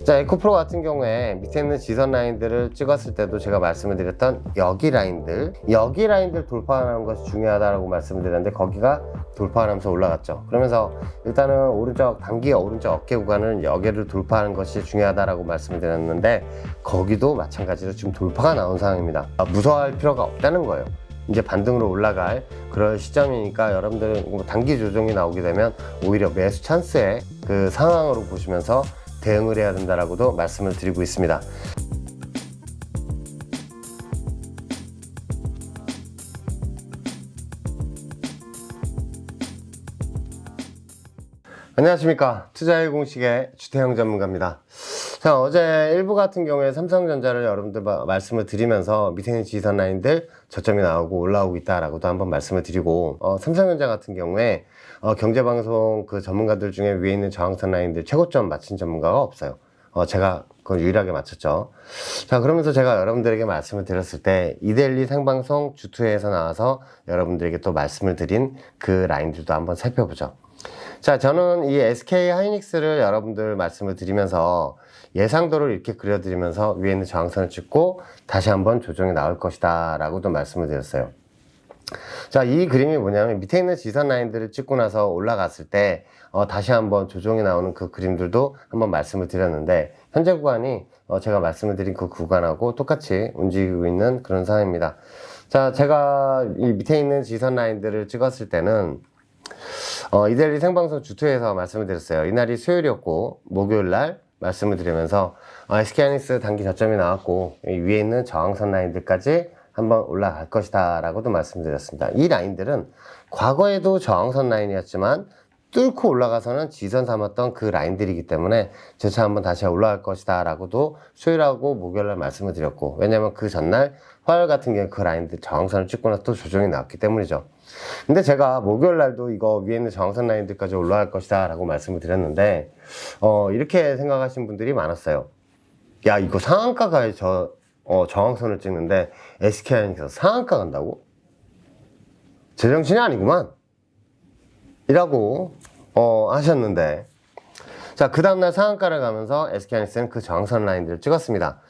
자, 에코프로 같은 경우에 밑에 있는 지선 라인들을 찍었을 때도 제가 말씀을 드렸던 여기 라인들 돌파하는 것이 중요하다고 말씀을 드렸는데, 거기가 돌파를 하면서 올라갔죠. 그러면서 일단은 단기 오른쪽 어깨 구간은 여기를 돌파하는 것이 중요하다고 말씀을 드렸는데, 거기도 마찬가지로 지금 돌파가 나온 상황입니다. 무서워할 필요가 없다는 거예요. 이제 반등으로 올라갈 그럴 시점이니까 여러분들은 단기 조정이 나오게 되면 오히려 매수 찬스의 그 상황으로 보시면서 대응을 해야 된다라고도 말씀을 드리고 있습니다. 안녕하십니까, 투자의 공식의 주태영 전문가입니다. 자, 어제 일부 같은 경우에 삼성전자를 여러분들 말씀을 드리면서 밑에 있는 지선 라인들 저점이 나오고 올라오고 있다라고도 한번 말씀을 드리고, 삼성전자 같은 경우에 경제방송 그 전문가들 중에 위에 있는 저항선 라인들 최고점 맞힌 전문가가 없어요. 제가 그걸 유일하게 맞췄죠. 자, 그러면서 제가 여러분들에게 말씀을 드렸을 때 이데일리 생방송 주투에서 나와서 여러분들에게 또 말씀을 드린 그 라인들도 한번 살펴보죠. 자, 저는 이 SK 하이닉스를 여러분들 말씀을 드리면서 예상도를 이렇게 그려드리면서 위에 있는 저항선을 찍고 다시 한번 조정이 나올 것이다 라고도 말씀을 드렸어요. 자, 이 그림이 뭐냐면 밑에 있는 지선 라인들을 찍고 나서 올라갔을 때 다시 한번 조정이 나오는 그 그림들도 한번 말씀을 드렸는데, 현재 구간이 제가 말씀을 드린 그 구간하고 똑같이 움직이고 있는 그런 상황입니다. 자, 제가 이 밑에 있는 지선 라인들을 찍었을 때는 이데일리 생방송 주투에서 말씀을 드렸어요. 이날이 수요일이었고 목요일날 말씀을 드리면서 SK하이닉스 단기 저점이 나왔고 위에 있는 저항선 라인들까지 한번 올라갈 것이다 라고도 말씀드렸습니다. 이 라인들은 과거에도 저항선 라인이었지만 뚫고 올라가서는 지선 삼았던 그 라인들이기 때문에 재차 한번 다시 올라갈 것이다 라고도 수요일하고 목요일날 말씀을 드렸고, 왜냐면 그 전날 화요일 같은 경우에 그 라인들 저항선을 찍고 나서 또 조정이 나왔기 때문이죠. 근데 제가 목요일날도 이거 위에 있는 저항선 라인들까지 올라갈 것이다 라고 말씀을 드렸는데, 이렇게 생각하신 분들이 많았어요. 야, 이거 상한가가 저항선을 찍는데 SK하이닉스에서 상한가 간다고? 제정신이 아니구만 이라고 하셨는데, 자, 그 다음날 상한가를 가면서 SK하이닉스는 그 저항선 라인들을 찍었습니다.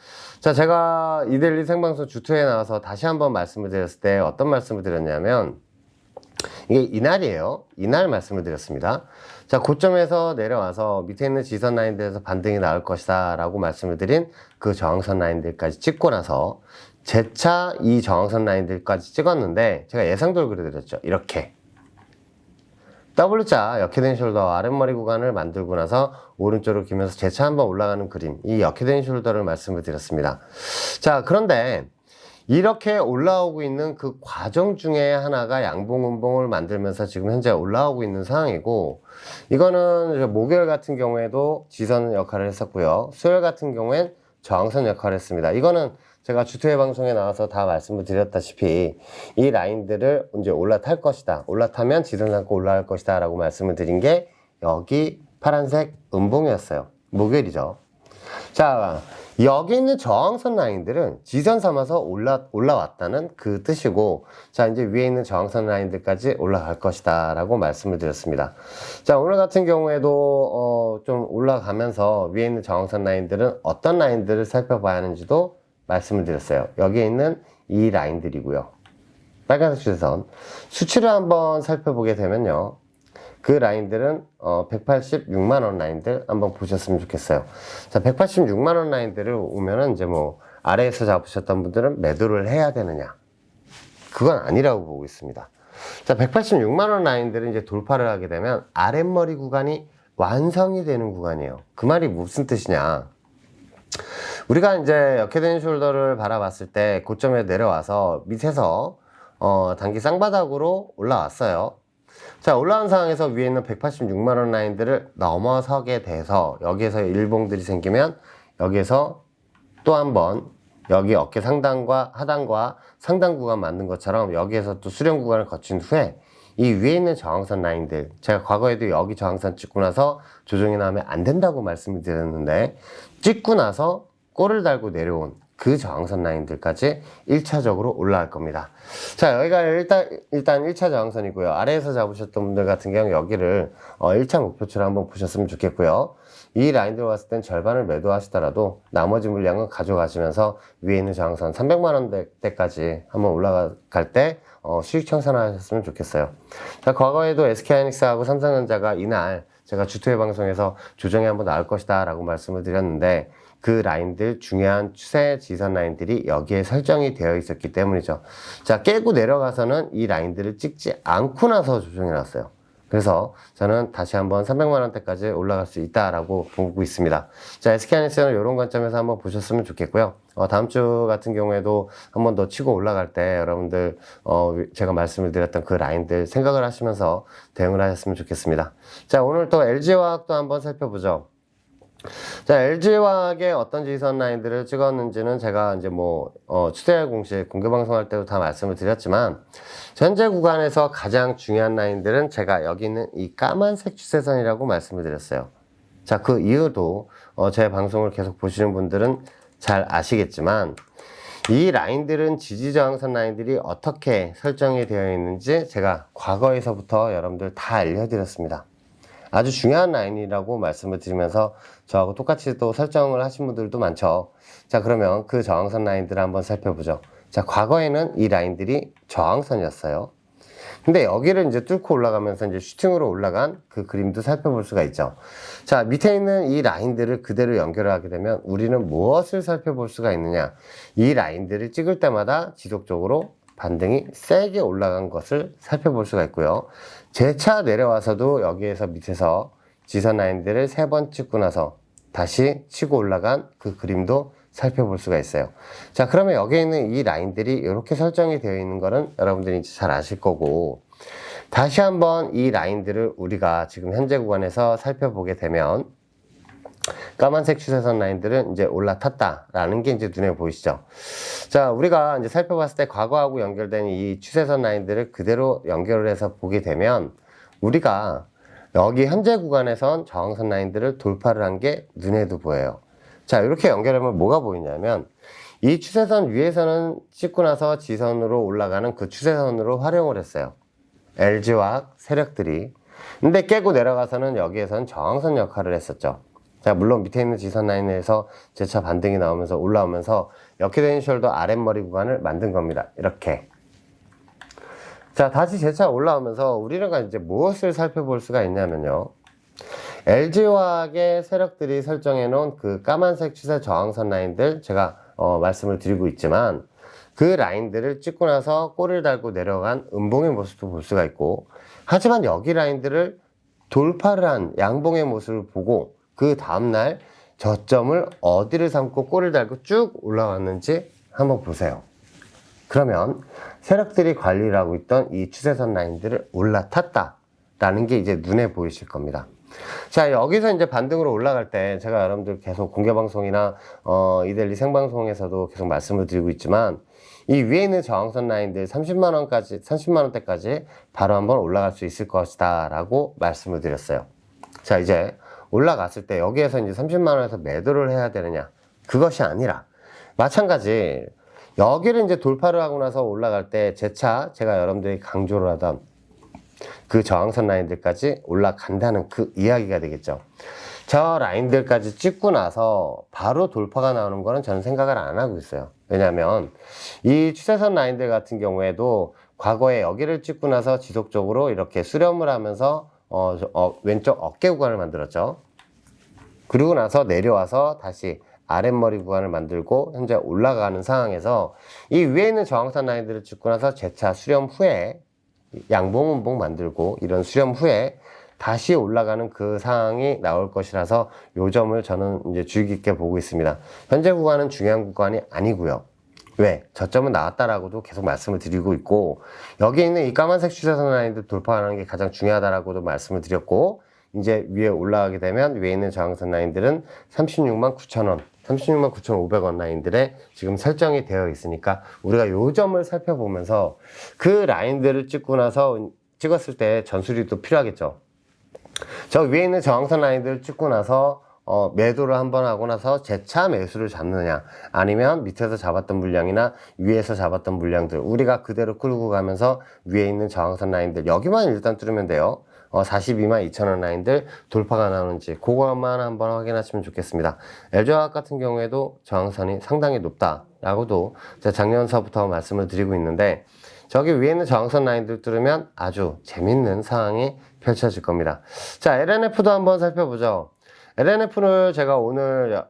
자, 제가 이데일리 생방송 주투에 나와서 다시 한번 말씀을 드렸을 때 어떤 말씀을 드렸냐면, 이게 이날이에요. 이날 말씀을 드렸습니다. 자, 고점에서 내려와서 밑에 있는 지선 라인들에서 반등이 나올 것이다 라고 말씀을 드린 그 저항선 라인들까지 찍고 나서 재차 이 저항선 라인들까지 찍었는데, 제가 예상도를 그려드렸죠. 이렇게 W자 역회된 숄더 아랫머리 구간을 만들고 나서 오른쪽으로 기면서 재차 한번 올라가는 그림, 이 역회된 숄더를 말씀을 드렸습니다. 자, 그런데 이렇게 올라오고 있는 그 과정 중에 하나가 양봉음봉을 만들면서 지금 현재 올라오고 있는 상황이고, 이거는 목요일 같은 경우에도 지선 역할을 했었고요, 수요일 같은 경우엔 저항선 역할을 했습니다. 이거는 제가 주투의 방송에 나와서 다 말씀을 드렸다시피 이 라인들을 이제 올라탈 것이다, 올라타면 지선 삼고 올라갈 것이다 라고 말씀을 드린 게 여기 파란색 음봉이었어요. 목요일이죠. 자, 여기 있는 저항선 라인들은 지선 삼아서 올라왔다는 그 뜻이고, 자, 이제 위에 있는 저항선 라인들까지 올라갈 것이다 라고 말씀을 드렸습니다. 자, 오늘 같은 경우에도 좀 올라가면서 위에 있는 저항선 라인들은 어떤 라인들을 살펴봐야 하는지도 말씀을 드렸어요. 여기에 있는 이 라인들이고요. 빨간색 추세선 수치를 한번 살펴보게 되면요, 그 라인들은 186만원 라인들 한번 보셨으면 좋겠어요. 자, 186만원 라인들을 오면은 이제 뭐 아래에서 잡으셨던 분들은 매도를 해야 되느냐, 그건 아니라고 보고 있습니다. 자, 186만원 라인들은 이제 돌파를 하게 되면 아랫머리 구간이 완성이 되는 구간이에요. 그 말이 무슨 뜻이냐, 우리가 이제 역회된 숄더를 바라봤을 때 고점에 내려와서 밑에서 단기 쌍바닥으로 올라왔어요. 자, 올라온 상황에서 위에 있는 186만원 라인들을 넘어서게 돼서 여기에서 일봉들이 생기면 여기에서 또 한번 여기 어깨 상단과 하단과 상단 구간 만든 것처럼 여기에서 또 수렴 구간을 거친 후에 이 위에 있는 저항선 라인들, 제가 과거에도 여기 저항선 찍고 나서 조정이 나오면 안 된다고 말씀을 드렸는데, 찍고 나서 꼬를 달고 내려온 그 저항선 라인들까지 1차적으로 올라갈 겁니다. 자, 여기가 일단 1차 저항선이고요. 아래에서 잡으셨던 분들 같은 경우 여기를 1차 목표치로 한번 보셨으면 좋겠고요. 이 라인들 봤을 땐 절반을 매도하시더라도 나머지 물량은 가져가시면서 위에 있는 저항선 300만원대까지 한번 올라갈 때 수익 청산하셨으면 좋겠어요. 자, 과거에도 SK하이닉스하고 삼성전자가 이날 제가 주투의 방송에서 조정이 한번 나올 것이다 라고 말씀을 드렸는데 그 라인들 중요한 추세 지선 라인들이 여기에 설정이 되어 있었기 때문이죠. 자, 깨고 내려가서는 이 라인들을 찍지 않고 나서 조정이 나왔어요. 그래서 저는 다시 한번 300만원대까지 올라갈 수 있다라고 보고 있습니다. 자, SK하이닉스는 이런 관점에서 한번 보셨으면 좋겠고요. 다음 주 같은 경우에도 한번 더 치고 올라갈 때 여러분들 제가 말씀을 드렸던 그 라인들 생각을 하시면서 대응을 하셨으면 좋겠습니다. 자, 오늘 또 LG화학도 한번 살펴보죠. 자, LG화학의 어떤 지선 라인들을 찍었는지는 제가 이제 추세할 공식 공개 방송할 때도 다 말씀을 드렸지만 현재 구간에서 가장 중요한 라인들은 제가 여기 있는 이 까만색 추세선이라고 말씀을 드렸어요. 자, 그 이유도 제 방송을 계속 보시는 분들은 잘 아시겠지만 이 라인들은 지지저항선 라인들이 어떻게 설정이 되어 있는지 제가 과거에서부터 여러분들 다 알려드렸습니다. 아주 중요한 라인이라고 말씀을 드리면서 저하고 똑같이 또 설정을 하신 분들도 많죠. 자, 그러면 그 저항선 라인들을 한번 살펴보죠. 자, 과거에는 이 라인들이 저항선이었어요. 근데 여기를 이제 뚫고 올라가면서 이제 슈팅으로 올라간 그 그림도 살펴볼 수가 있죠. 자, 밑에 있는 이 라인들을 그대로 연결하게 되면 우리는 무엇을 살펴볼 수가 있느냐. 이 라인들을 찍을 때마다 지속적으로 반등이 세게 올라간 것을 살펴볼 수가 있고요. 재차 내려와서도 여기에서 밑에서 지선 라인들을 3번 찍고 나서 다시 치고 올라간 그 그림도 살펴볼 수가 있어요. 자, 그러면 여기에 있는 이 라인들이 이렇게 설정이 되어 있는 거는 여러분들이 이제 잘 아실 거고, 다시 한번 이 라인들을 우리가 지금 현재 구간에서 살펴보게 되면 까만색 추세선 라인들은 이제 올라탔다라는 게 이제 눈에 보이시죠? 자, 우리가 이제 살펴봤을 때 과거하고 연결된 이 추세선 라인들을 그대로 연결을 해서 보게 되면 우리가 여기 현재 구간에선 저항선 라인들을 돌파를 한 게 눈에도 보여요. 자, 이렇게 연결하면 뭐가 보이냐면 이 추세선 위에서는 찍고 나서 지선으로 올라가는 그 추세선으로 활용을 했어요. LG화학 세력들이. 근데 깨고 내려가서는 여기에선 저항선 역할을 했었죠. 자, 물론 밑에 있는 지선 라인에서 재차 반등이 나오면서 올라오면서 역회된 숄더 아랫머리 구간을 만든 겁니다. 이렇게. 자, 다시 재차 올라오면서 우리는 이제 무엇을 살펴볼 수가 있냐면요. LG화학의 세력들이 설정해 놓은 그 까만색 추세 저항선 라인들 제가 말씀을 드리고 있지만 그 라인들을 찍고 나서 꼬리를 달고 내려간 음봉의 모습도 볼 수가 있고, 하지만 여기 라인들을 돌파를 한 양봉의 모습을 보고 그 다음날 저점을 어디를 삼고 꼬리를 달고 쭉 올라왔는지 한번 보세요. 그러면 세력들이 관리를 하고 있던 이 추세선 라인들을 올라탔다라는 게 이제 눈에 보이실 겁니다. 자, 여기서 이제 반등으로 올라갈 때 제가 여러분들 계속 공개방송이나 이데일리 생방송에서도 계속 말씀을 드리고 있지만 이 위에 있는 저항선 라인들 30만원대까지 바로 한번 올라갈 수 있을 것이다 라고 말씀을 드렸어요. 자, 이제 올라갔을 때 여기에서 이제 30만원에서 매도를 해야 되느냐, 그것이 아니라 마찬가지 여기를 이제 돌파를 하고 나서 올라갈 때 재차 제가 여러분들이 강조를 하던 그 저항선 라인들까지 올라간다는 그 이야기가 되겠죠. 저 라인들까지 찍고 나서 바로 돌파가 나오는 거는 저는 생각을 안 하고 있어요. 왜냐하면 이 추세선 라인들 같은 경우에도 과거에 여기를 찍고 나서 지속적으로 이렇게 수렴을 하면서 왼쪽 어깨 구간을 만들었죠. 그리고 나서 내려와서 다시 아랫머리 구간을 만들고 현재 올라가는 상황에서 이 위에 있는 저항선 라인들을 찍고 나서 재차 수렴 후에 양봉 음봉 만들고 이런 수렴 후에 다시 올라가는 그 상황이 나올 것이라서 요 점을 저는 이제 주의 깊게 보고 있습니다. 현재 구간은 중요한 구간이 아니고요. 왜? 저점은 나왔다라고도 계속 말씀을 드리고 있고, 여기 있는 이 까만색 추세선 라인들 돌파하는 게 가장 중요하다라고도 말씀을 드렸고, 이제 위에 올라가게 되면 위에 있는 저항선 라인들은 369,000원, 369,500원 라인들에 지금 설정이 되어 있으니까 우리가 요 점을 살펴보면서 그 라인들을 찍었을 때 전술이 또 필요하겠죠. 저 위에 있는 저항선 라인들을 찍고 나서 매도를 한번 하고 나서 재차 매수를 잡느냐, 아니면 밑에서 잡았던 물량이나 위에서 잡았던 물량들 우리가 그대로 끌고 가면서 위에 있는 저항선 라인들 여기만 일단 뚫으면 돼요. 422,000원 라인들 돌파가 나오는지 그것만 한번 확인하시면 좋겠습니다. LG화학 같은 경우에도 저항선이 상당히 높다라고도 제가 작년서부터 말씀을 드리고 있는데, 저기 위에 있는 저항선 라인들 뚫으면 아주 재밌는 상황이 펼쳐질 겁니다. 자, LNF도 한번 살펴보죠. LNF를 제가 오늘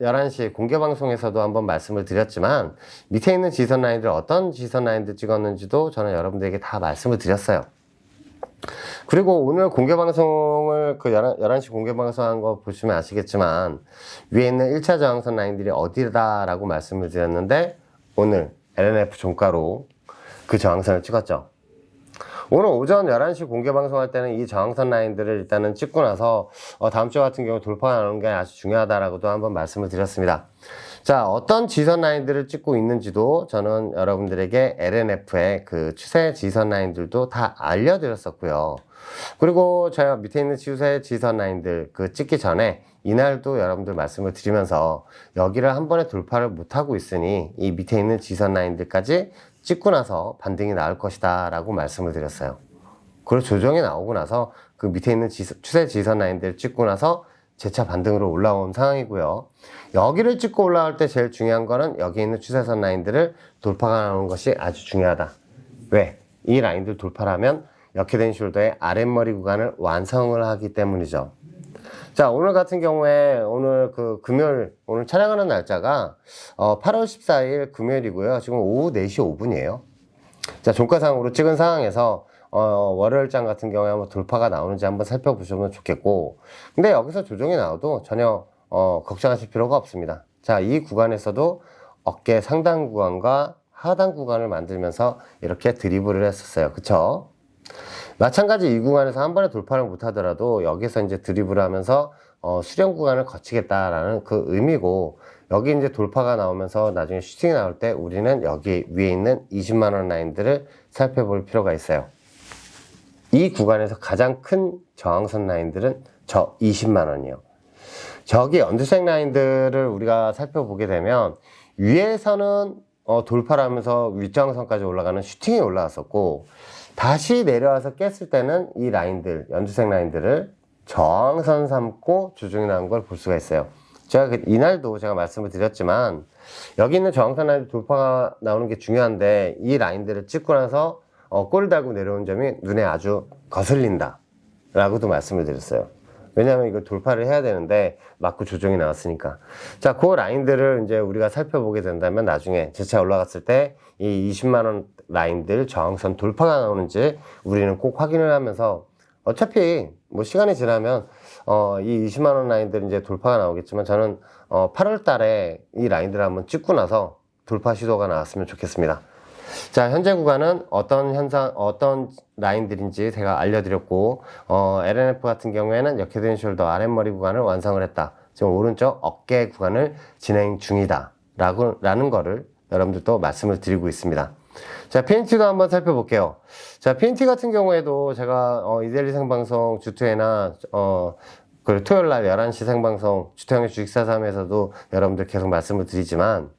11시 공개방송에서도 한번 말씀을 드렸지만, 밑에 있는 지선 라인들 어떤 지선 라인들 찍었는지도 저는 여러분들에게 다 말씀을 드렸어요. 그리고 오늘 공개방송을 11시 공개방송한 거 보시면 아시겠지만, 위에 있는 1차 저항선 라인들이 어디다라고 말씀을 드렸는데, 오늘 LNF 종가로 그 저항선을 찍었죠. 오늘 오전 11시 공개 방송할 때는 이 저항선 라인들을 일단은 찍고 나서 다음 주 같은 경우 돌파가 나오는 게 아주 중요하다라고도 한번 말씀을 드렸습니다. 자, 어떤 지선 라인들을 찍고 있는지도 저는 여러분들에게 LNF의 그 추세 지선 라인들도 다 알려드렸었고요. 그리고 제가 밑에 있는 추세 지선 라인들 그 찍기 전에 이날도 여러분들 말씀을 드리면서 여기를 한 번에 돌파를 못하고 있으니 이 밑에 있는 지선 라인들까지 찍고 나서 반등이 나올 것이다 라고 말씀을 드렸어요. 그리고 조정이 나오고 나서 그 밑에 있는 추세 지선 라인들을 찍고 나서 재차 반등으로 올라온 상황이고요. 여기를 찍고 올라올 때 제일 중요한 거는 여기 있는 추세선 라인들을 돌파가 나오는 것이 아주 중요하다. 왜? 이 라인들 돌파를 하면 역회된 숄더의 아랫머리 구간을 완성을 하기 때문이죠. 자, 오늘 같은 경우에 오늘 금요일, 오늘 촬영하는 날짜가 8월 14일 금요일이고요. 지금 오후 4시 5분이에요. 자, 종가상으로 찍은 상황에서 월요일장 같은 경우에 한번 돌파가 나오는지 한번 살펴보시면 좋겠고, 근데 여기서 조정이 나와도 전혀 걱정하실 필요가 없습니다. 자, 이 구간에서도 어깨 상단 구간과 하단 구간을 만들면서 이렇게 드리블을 했었어요. 그쵸? 마찬가지 이 구간에서 한 번에 돌파를 못 하더라도 여기서 이제 드리블을 하면서 수렴 구간을 거치겠다라는 그 의미고, 여기 이제 돌파가 나오면서 나중에 슈팅이 나올 때 우리는 여기 위에 있는 20만원 라인들을 살펴볼 필요가 있어요. 이 구간에서 가장 큰 저항선 라인들은 저 20만원이요. 저기 언더색 라인들을 우리가 살펴보게 되면 위에서는 돌파를 하면서 윗저항선까지 올라가는 슈팅이 올라왔었고, 다시 내려와서 깼을 때는 이 라인들, 연두색 라인들을 저항선 삼고 조정이 나온 걸 볼 수가 있어요. 제가 이날도 제가 말씀을 드렸지만, 여기 있는 저항선 라인 돌파가 나오는 게 중요한데, 이 라인들을 찍고 나서 꼬리 달고 내려온 점이 눈에 아주 거슬린다 라고도 말씀을 드렸어요. 왜냐하면 이걸 돌파를 해야 되는데 맞고 조정이 나왔으니까. 자, 그 라인들을 이제 우리가 살펴보게 된다면 나중에 재차 올라갔을 때 이 20만원 라인들 저항선 돌파가 나오는지 우리는 꼭 확인을 하면서, 어차피 뭐 시간이 지나면 이 20만원 라인들 이제 돌파가 나오겠지만, 저는 8월 달에 이 라인들을 한번 찍고 나서 돌파 시도가 나왔으면 좋겠습니다. 자, 현재 구간은 어떤 라인들인지 제가 알려드렸고, LNF 같은 경우에는 역회된 숄더 아랫머리 구간을 완성을 했다. 지금 오른쪽 어깨 구간을 진행 중이다. 라는 거를 여러분들도 말씀을 드리고 있습니다. 자, PNT도 한번 살펴볼게요. 자, PNT 같은 경우에도 제가 이데일리 생방송 주투에나 그리고 토요일날 11시 생방송 주태형의 주식사 3에서도 여러분들 계속 말씀을 드리지만,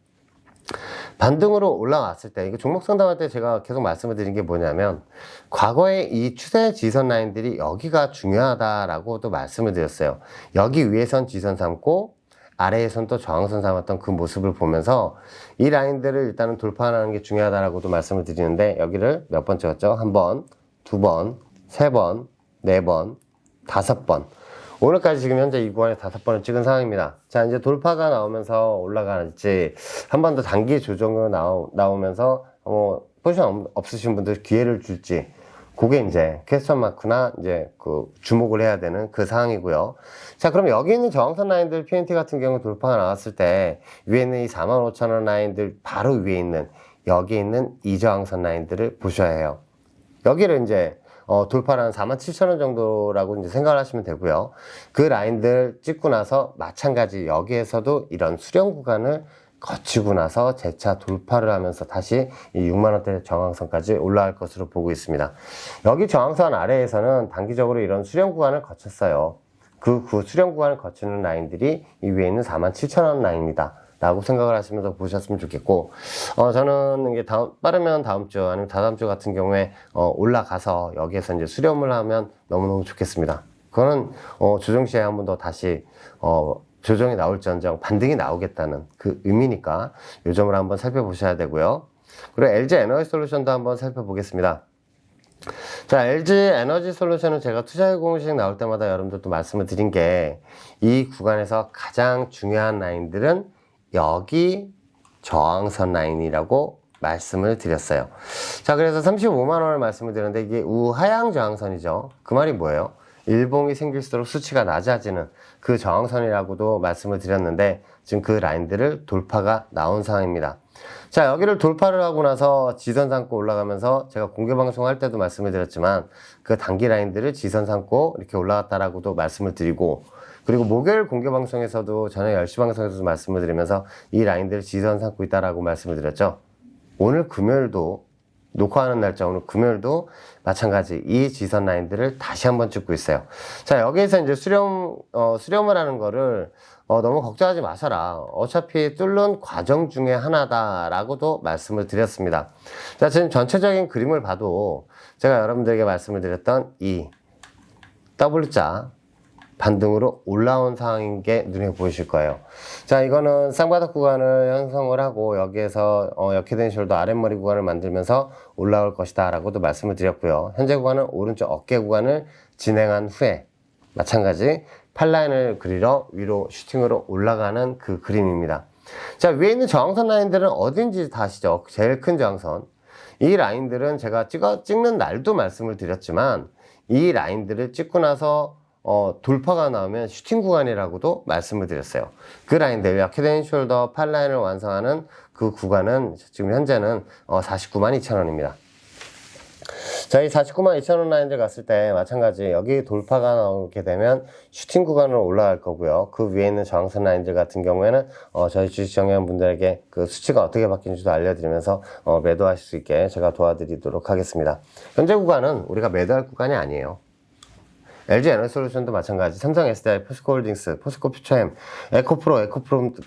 반등으로 올라왔을 때, 이거 종목 상담할 때 제가 계속 말씀을 드린 게 뭐냐면, 과거에 이 추세 지선 라인들이 여기가 중요하다라고도 말씀을 드렸어요. 여기 위에선 지선 삼고 아래에선 또 저항선 삼았던 그 모습을 보면서 이 라인들을 일단은 돌파하는 게 중요하다라고도 말씀을 드리는데, 여기를 몇 번 찍었죠? 한 번, 두 번, 세 번, 네 번, 5번. 오늘까지 지금 현재 이 구간에 5번을 찍은 상황입니다. 자, 이제 돌파가 나오면서 올라갈지, 한 번 더 단기 조정으로 나오면서 포지션 없으신 분들 기회를 줄지, 그게 이제 퀘스천 마크나 이제 주목을 해야 되는 그 상황이고요. 자, 그럼 여기 있는 저항선 라인들 PNT 같은 경우 돌파가 나왔을 때 위에 있는 이 45,000원 라인들 바로 위에 있는 여기 있는 이 저항선 라인들을 보셔야 해요. 여기를 이제 돌파를 한 47,000원 정도라고 이제 생각을 하시면 되고요. 그 라인들 찍고 나서 마찬가지 여기에서도 이런 수렴 구간을 거치고 나서 재차 돌파를 하면서 다시 이 6만원대 저항선까지 올라갈 것으로 보고 있습니다. 여기 저항선 아래에서는 단기적으로 이런 수렴 구간을 거쳤어요. 그 수렴 구간을 거치는 라인들이 이 위에 있는 47,000원 라인이다 라고 생각을 하시면서 보셨으면 좋겠고, 저는 이게 빠르면 다음 주 아니면 다다음 주 같은 경우에 올라가서 여기에서 이제 수렴을 하면 너무너무 좋겠습니다. 그거는 조정 시에 한 번 더 다시 조정이 나올지언정 반등이 나오겠다는 그 의미니까 이 점을 한번 살펴보셔야 되고요. 그리고 LG 에너지 솔루션도 한번 살펴보겠습니다. 자, LG 에너지 솔루션은 제가 투자의 공식 나올 때마다 여러분들도 말씀을 드린 게 이 구간에서 가장 중요한 라인들은 여기 저항선 라인이라고 말씀을 드렸어요. 자, 그래서 35만원을 말씀을 드렸는데 이게 우하향 저항선이죠. 그 말이 뭐예요? 일봉이 생길수록 수치가 낮아지는 그 저항선이라고도 말씀을 드렸는데 지금 그 라인들을 돌파가 나온 상황입니다. 자, 여기를 돌파를 하고 나서 지선 삼고 올라가면서 제가 공개 방송할 때도 말씀을 드렸지만 그 단기 라인들을 지선 삼고 이렇게 올라갔다라고도 말씀을 드리고, 그리고 목요일 공개 방송에서도 저녁 10시 방송에서도 말씀을 드리면서 이 라인들을 지선 삼고 있다라고 말씀을 드렸죠. 오늘 금요일도 녹화하는 날짜 오늘 금요일도 마찬가지 이 지선 라인들을 다시 한번 찍고 있어요. 자, 여기에서 이제 수렴을 하는 거를 너무 걱정하지 마셔라. 어차피 뚫는 과정 중에 하나다라고도 말씀을 드렸습니다. 자, 지금 전체적인 그림을 봐도 제가 여러분들에게 말씀을 드렸던 이 W자 반등으로 올라온 상황인 게 눈에 보이실 거예요. 자, 이거는 쌍바닥 구간을 형성을 하고 여기에서 역회된 숄더 아랫머리 구간을 만들면서 올라올 것이다 라고도 말씀을 드렸고요. 현재 구간은 오른쪽 어깨 구간을 진행한 후에 마찬가지 팔라인을 그리러 위로 슈팅으로 올라가는 그 그림입니다. 자, 위에 있는 저항선 라인들은 어딘지 다 아시죠? 제일 큰 저항선. 이 라인들은 제가 찍는 날도 말씀을 드렸지만 이 라인들을 찍고 나서 돌파가 나오면 슈팅 구간이라고도 말씀을 드렸어요. 그 라인들, 역회된 숄더 팔라인을 완성하는 그 구간은 지금 현재는 49만 2천원입니다. 자, 이 49만 2천원 라인들 갔을 때 마찬가지 여기 돌파가 나오게 되면 슈팅 구간으로 올라갈 거고요. 그 위에 있는 저항선 라인들 같은 경우에는 저희 주식 정예원분들에게 그 수치가 어떻게 바뀌는지도 알려드리면서 매도하실 수 있게 제가 도와드리도록 하겠습니다. 현재 구간은 우리가 매도할 구간이 아니에요. LG 에너지 솔루션도 마찬가지, 삼성 SDI, 포스코홀딩스, 포스코 퓨처엠, 에코프로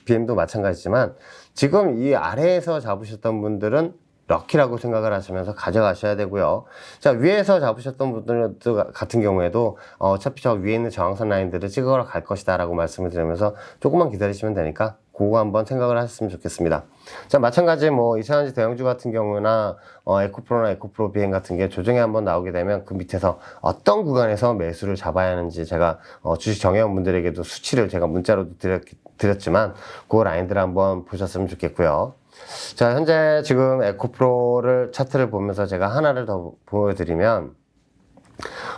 BM도 마찬가지지만 지금 이 아래에서 잡으셨던 분들은 럭키라고 생각을 하시면서 가져가셔야 되고요. 자, 위에서 잡으셨던 분들 같은 경우에도 어차피 저 위에 있는 저항선 라인들을 찍으러 갈 것이다 라고 말씀을 드리면서 조금만 기다리시면 되니까 그거 한번 생각을 하셨으면 좋겠습니다. 자, 마찬가지 뭐 이차전지 대형주 같은 경우나 에코프로나 에코프로 비행 같은 게 조정이 한번 나오게 되면 그 밑에서 어떤 구간에서 매수를 잡아야 하는지 제가 주식 정예원분들에게도 수치를 제가 문자로도 드렸지만 그 라인들 한번 보셨으면 좋겠고요. 자, 현재 지금 에코프로를 차트를 보면서 제가 하나를 더 보여드리면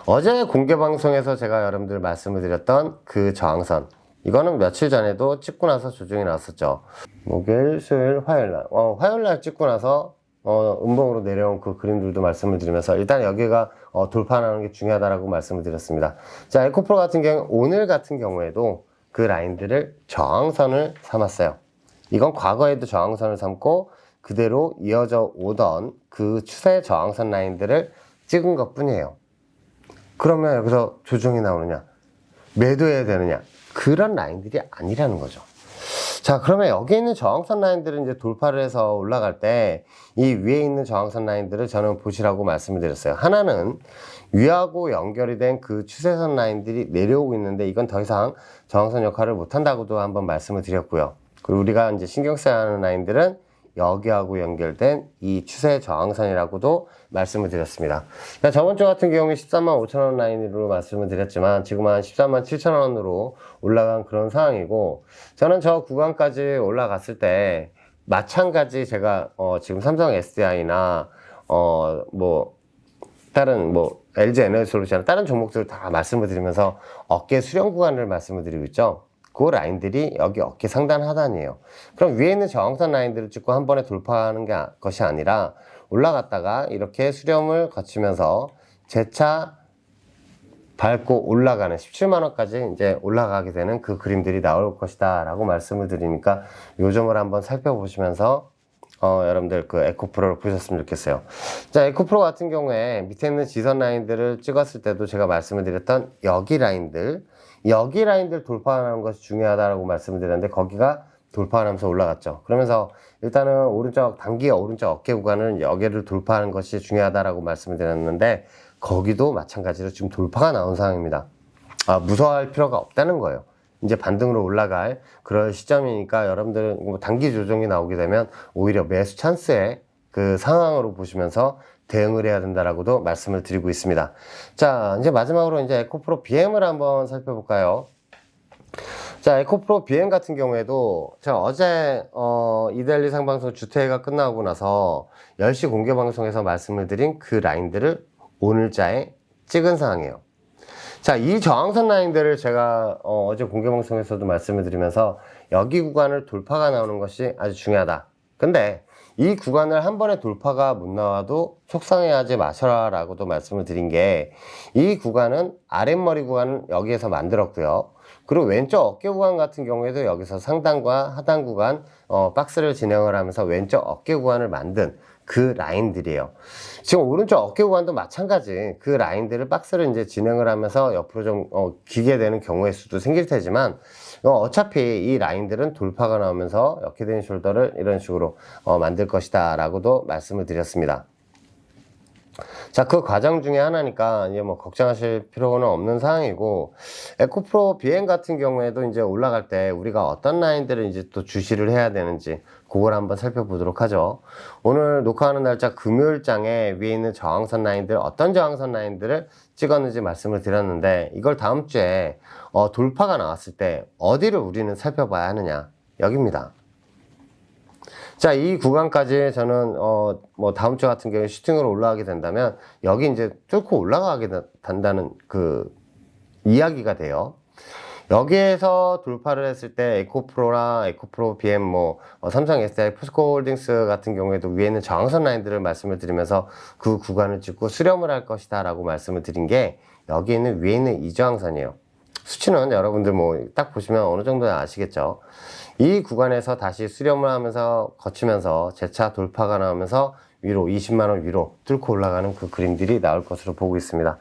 어제 공개 방송에서 제가 여러분들 말씀을 드렸던 그 저항선, 이거는 며칠 전에도 찍고 나서 조정이 나왔었죠. 목요일, 수요일, 화요일날 화요일날 찍고 나서 음봉으로 내려온 그 그림들도 말씀을 드리면서 일단 여기가 돌파하는 게 중요하다라고 말씀을 드렸습니다. 자, 에코프로 같은 경우 오늘 같은 경우에도 그 라인들을 저항선을 삼았어요. 이건 과거에도 저항선을 삼고 그대로 이어져 오던 그 추세 저항선 라인들을 찍은 것 뿐이에요. 그러면 여기서 조정이 나오느냐, 매도해야 되느냐, 그런 라인들이 아니라는 거죠. 자, 그러면 여기 있는 저항선 라인들은 이제 돌파를 해서 올라갈 때 이 위에 있는 저항선 라인들을 저는 보시라고 말씀을 드렸어요. 하나는 위하고 연결이 된 그 추세선 라인들이 내려오고 있는데 이건 더 이상 저항선 역할을 못한다고도 한번 말씀을 드렸고요. 그리고 우리가 이제 신경 써야 하는 라인들은 여기하고 연결된 이 추세 저항선이라고도 말씀을 드렸습니다. 저번 주 같은 경우에 13만 5천원 라인으로 말씀을 드렸지만 지금 한 13만 7천원으로 올라간 그런 상황이고, 저는 저 구간까지 올라갔을 때 마찬가지 제가 지금 삼성 SDI나 다른 LG 에너지 솔루션 다른 종목들을 다 말씀을 드리면서 어깨 수렴 구간을 말씀을 드리고 있죠. 그 라인들이 여기 어깨 상단 하단이에요. 그럼 위에 있는 저항선 라인들을 찍고 한 번에 돌파하는 것이 아니라 올라갔다가 이렇게 수렴을 거치면서 재차 밟고 올라가는 17만원까지 이제 올라가게 되는 그 그림들이 나올 것이다 라고 말씀을 드리니까 요 점을 한번 살펴보시면서 여러분들 그 에코프로를 보셨으면 좋겠어요. 자, 에코프로 같은 경우에 밑에 있는 지선 라인들을 찍었을 때도 제가 말씀을 드렸던 여기 라인들 돌파하는 것이 중요하다라고 말씀을 드렸는데 거기가 돌파가 나면서 올라갔죠. 그러면서 일단은 단기 오른쪽 어깨 구간은 여기를 돌파하는 것이 중요하다라고 말씀을 드렸는데, 거기도 마찬가지로 지금 돌파가 나온 상황입니다. 무서워할 필요가 없다는 거예요. 이제 반등으로 올라갈 그럴 시점이니까 여러분들은 뭐 단기 조정이 나오게 되면 오히려 매수 찬스의 그 상황으로 보시면서 대응을 해야 된다라고도 말씀을 드리고 있습니다. 자, 이제 마지막으로 이제 에코프로 BM을 한번 살펴볼까요? 자, 에코프로 BM 같은 경우에도 제가 어제 이데일리 상방송 주택가 끝나고 나서 10시 공개 방송에서 말씀을 드린 그 라인들을 오늘자에 찍은 상황이에요. 자, 이 저항선 라인들을 제가 어제 공개 방송에서도 말씀을 드리면서 여기 구간을 돌파가 나오는 것이 아주 중요하다. 근데 이 구간을 한 번에 돌파가 못 나와도 속상해하지 마셔라 라고도 말씀을 드린 게, 이 구간은 아랫머리 구간은 여기에서 만들었고요. 그리고 왼쪽 어깨 구간 같은 경우에도 여기서 상단과 하단 구간 박스를 진행을 하면서 왼쪽 어깨 구간을 만든 그 라인들이에요. 지금 오른쪽 어깨 구간도 마찬가지 그 라인들을 박스를 이제 진행을 하면서 옆으로 좀 기게 되는 경우의 수도 생길 테지만, 어차피 이 라인들은 돌파가 나오면서 역해된 숄더를 이런 식으로 만들 것이다 라고도 말씀을 드렸습니다. 자, 그 과정 중에 하나니까 이제 뭐 걱정하실 필요는 없는 상황이고, 에코프로 BM 같은 경우에도 이제 올라갈 때 우리가 어떤 라인들을 이제 또 주시를 해야 되는지 그걸 한번 살펴보도록 하죠. 오늘 녹화하는 날짜 금요일장에 위에 있는 저항선 라인들, 어떤 저항선 라인들을 찍었는지 말씀을 드렸는데, 이걸 다음 주에 돌파가 나왔을 때 어디를 우리는 살펴봐야 하느냐, 여기입니다. 자, 이 구간까지 저는 뭐 다음 주 같은 경우에 슈팅으로 올라가게 된다면 여기 이제 뚫고 올라가게 된다는 그 이야기가 돼요. 여기에서 돌파를 했을 때 에코프로나 에코프로 BM, 삼성 SDI, 포스코홀딩스 같은 경우에도 위에 있는 저항선 라인들을 말씀을 드리면서 그 구간을 찍고 수렴을 할 것이다 라고 말씀을 드린 게, 여기 있는 위에 있는 이 저항선이에요. 수치는 여러분들 뭐 딱 보시면 어느 정도는 아시겠죠. 이 구간에서 다시 수렴을 하면서 거치면서 재차 돌파가 나오면서 위로 20만원 위로 뚫고 올라가는 그 그림들이 나올 것으로 보고 있습니다.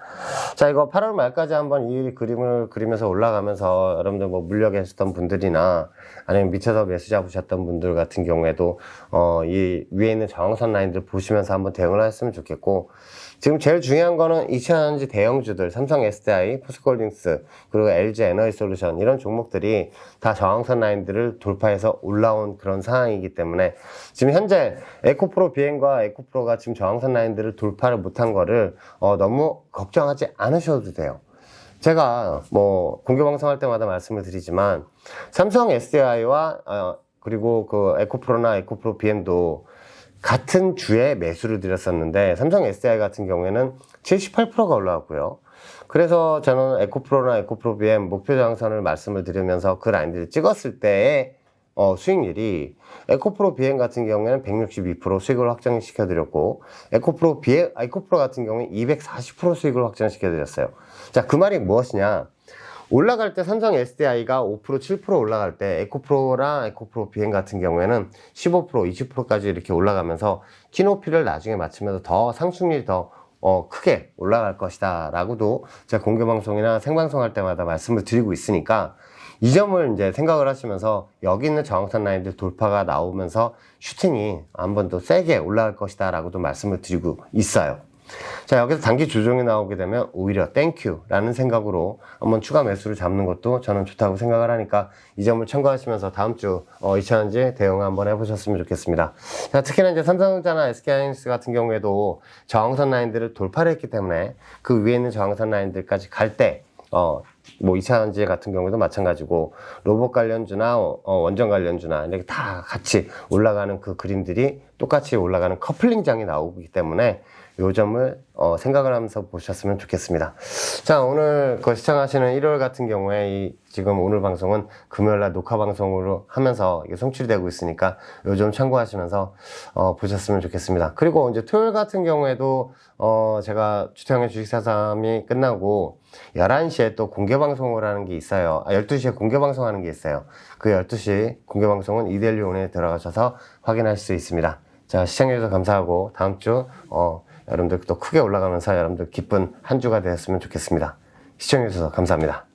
자, 이거 8월 말까지 한번 이 그림을 그리면서 올라가면서 여러분들 뭐 물려 계셨던 분들이나 아니면 밑에서 매수 잡으셨던 분들 같은 경우에도 이 위에 있는 저항선 라인들 보시면서 한번 대응을 했으면 좋겠고, 지금 제일 중요한 거는 2차전지 대형주들, 삼성 SDI, 포스코홀딩스, 그리고 LG 에너지솔루션, 이런 종목들이 다 저항선 라인들을 돌파해서 올라온 그런 상황이기 때문에 지금 현재 에코프로 BM과 에코프로가 지금 저항선 라인들을 돌파를 못한 거를 너무 걱정하지 않으셔도 돼요. 제가 뭐 공개 방송할 때마다 말씀을 드리지만, 삼성 SDI와 그리고 그 에코프로나 에코프로 BM도 같은 주에 매수를 드렸었는데, 삼성 SDI 같은 경우에는 78%가 올라왔고요. 그래서 저는 에코프로나 에코프로 BM 목표 저항선을 말씀을 드리면서 그 라인들을 찍었을 때의 수익률이, 에코프로 BM 같은 경우에는 162% 수익을 확정시켜 드렸고, 에코프로 같은 경우에 240% 수익을 확정시켜 드렸어요. 자, 그 말이 무엇이냐? 올라갈 때 삼성 SDI가 5%, 7% 올라갈 때 에코프로랑 에코프로 BM 같은 경우에는 15%, 20%까지 이렇게 올라가면서 키높이를 나중에 맞추면서 더 상승률이 더 크게 올라갈 것이다 라고도 제가 공개방송이나 생방송 할 때마다 말씀을 드리고 있으니까, 이 점을 이제 생각을 하시면서 여기 있는 저항선 라인들 돌파가 나오면서 슈팅이 한 번 더 세게 올라갈 것이다 라고도 말씀을 드리고 있어요. 자, 여기서 단기 조정이 나오게 되면 오히려 땡큐 라는 생각으로 한번 추가 매수를 잡는 것도 저는 좋다고 생각을 하니까, 이 점을 참고하시면서 다음 주 2차전지 대응 한번 해보셨으면 좋겠습니다. 자, 특히나 이제 삼성전자나 SK하이닉스 같은 경우에도 저항선 라인들을 돌파를 했기 때문에 그 위에 있는 저항선 라인들까지 갈 때 뭐 2차전지 같은 경우도 마찬가지고, 로봇 관련주나 원전 관련주나 이렇게 다 같이 올라가는 그 그림들이 똑같이 올라가는 커플링장이 나오기 때문에 요 점을 생각을 하면서 보셨으면 좋겠습니다. 자, 오늘 시청하시는 1월 같은 경우에 지금 오늘 방송은 금요일날 녹화 방송으로 하면서 이게 송출이 되고 있으니까 요 점 참고하시면서 보셨으면 좋겠습니다. 그리고 이제 토요일 같은 경우에도 제가 주택형의 주식사삼이 끝나고 11시에 또 공개 방송을 하는 게 있어요. 12시에 공개 방송하는 게 있어요. 그 12시 공개 방송은 이데일리 온에 들어가셔서 확인할 수 있습니다. 자, 시청해주셔서 감사하고, 다음 주 여러분들 또 크게 올라가면서 여러분들 기쁜 한 주가 되었으면 좋겠습니다. 시청해주셔서 감사합니다.